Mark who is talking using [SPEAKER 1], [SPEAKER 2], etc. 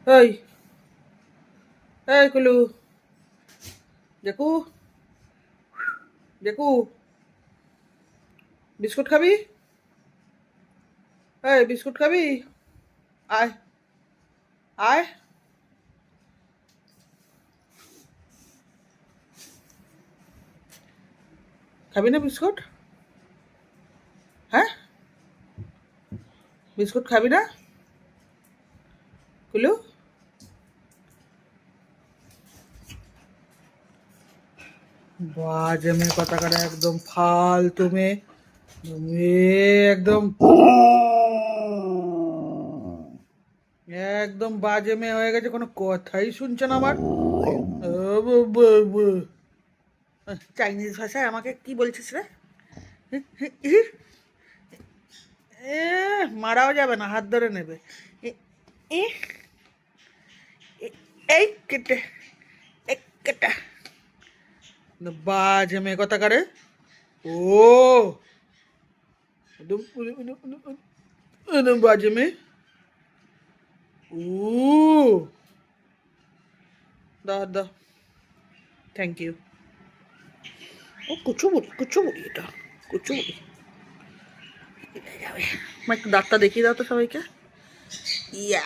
[SPEAKER 1] এই এই কুলু, দেখু দেখু, বিস্কুট খাবি? এই বিস্কুট খাবি? আয় আয়। খাবি না বিস্কুট? হ্যাঁ, বিস্কুট খাবি না কুলু? বাজে মেয়ে কথা করে, একদম ফালতু মেয়ে। মেয়ে একদম একদম বাজে মেয়ে হয়ে গেছে, কোনো কথাই শুনছে না আমার। চাইনিজ ভাষায় আমাকে কি বলছিস রে? এ মারাও যাবে না, হাত ধরে নেবে। এ- এ- এই কেটে, এই কেটে, বাজে মেয়ে কথা করে। ও একদম একদম বাজে মেয়ে। ও দাও দাও, থ্যাংক ইউ। ও কুচু বুড়ি, কুচু বুড়ি, এটা কুচু বুড়ি। আমার একটু দাঁতটা দেখিয়ে দাও তো সবাইকে। ইয়া